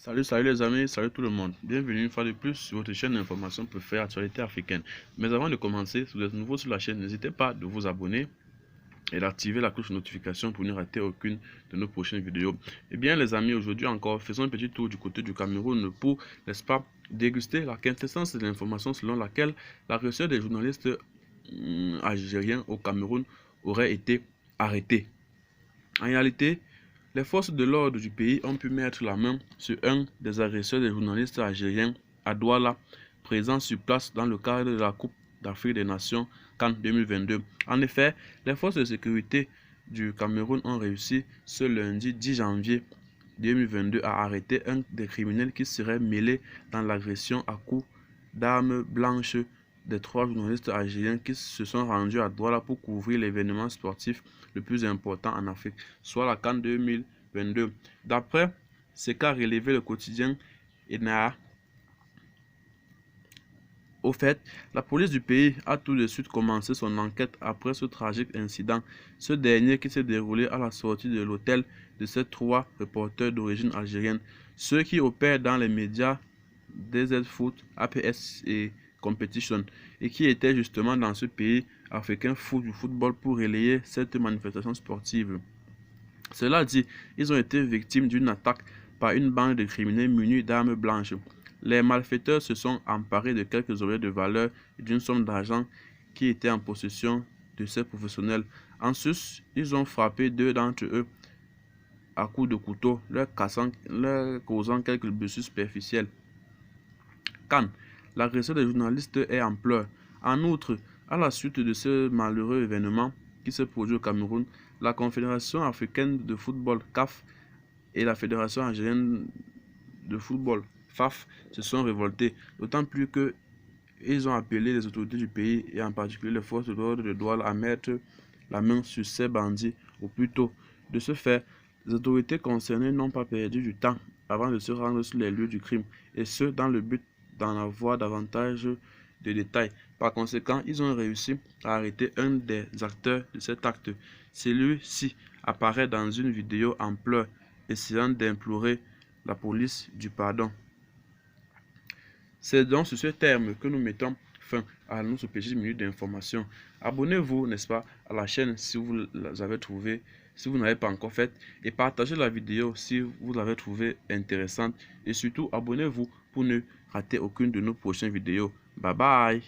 Salut les amis, salut tout le monde. Bienvenue une fois de plus sur votre chaîne d'information préférée actualité africaine. Mais avant de commencer, si vous êtes nouveau sur la chaîne, n'hésitez pas de vous abonner et d'activer la cloche de notification pour ne rater aucune de nos prochaines vidéos. Eh bien les amis, aujourd'hui encore, faisons un petit tour du côté du Cameroun pour, n'est-ce pas, déguster la quintessence de l'information selon laquelle la recherche des journalistes algériens au Cameroun aurait été arrêtée. En réalité, les forces de l'ordre du pays ont pu mettre la main sur un des agresseurs des journalistes algériens à Douala, présent sur place dans le cadre de la Coupe d'Afrique des Nations CAN 2022. En effet, les forces de sécurité du Cameroun ont réussi ce lundi 10 janvier 2022 à arrêter un des criminels qui serait mêlé dans l'agression à coups d'armes blanches des 3 journalistes algériens qui se sont rendus à Douala pour couvrir l'événement sportif le plus important en Afrique, soit la CAN 2022. D'après ce qu'a relevé le quotidien ENA, au fait, la police du pays a tout de suite commencé son enquête après ce tragique incident, ce dernier qui s'est déroulé à la sortie de l'hôtel de ces 3 reporters d'origine algérienne, ceux qui opèrent dans les médias DZ Foot, APS et Competition, et qui étaient justement dans ce pays africain fou du football pour relayer cette manifestation sportive. Cela dit, ils ont été victimes d'une attaque par une bande de criminels munis d'armes blanches. Les malfaiteurs se sont emparés de quelques objets de valeur et d'une somme d'argent qui était en possession de ces professionnels. En sus, ils ont frappé 2 d'entre eux à coups de couteau, leur causant quelques blessures superficielles. CAN, l'agression des journalistes est en pleurs. En outre, à la suite de ce malheureux événement qui s'est produit au Cameroun, la Confédération africaine de football CAF et la Fédération algérienne de football FAF se sont révoltés, d'autant plus que ils ont appelé les autorités du pays et en particulier les forces de l'ordre de Douala à mettre la main sur ces bandits au plus tôt. De ce fait, les autorités concernées n'ont pas perdu du temps avant de se rendre sur les lieux du crime, et ce dans le but d'en avoir davantage de détails. Par conséquent, ils ont réussi à arrêter un des acteurs de cet acte. Celui-ci apparaît dans une vidéo en pleurs, essayant d'implorer la police du pardon. C'est donc sur ce terme que nous mettons fin à notre petite minute d'information. Abonnez-vous, n'est-ce pas, à la chaîne si vous l'avez trouvé, si vous n'avez pas encore fait, et partagez la vidéo si vous l'avez trouvée intéressante. Et surtout, abonnez-vous pour ne rater aucune de nos prochaines vidéos. Bye bye!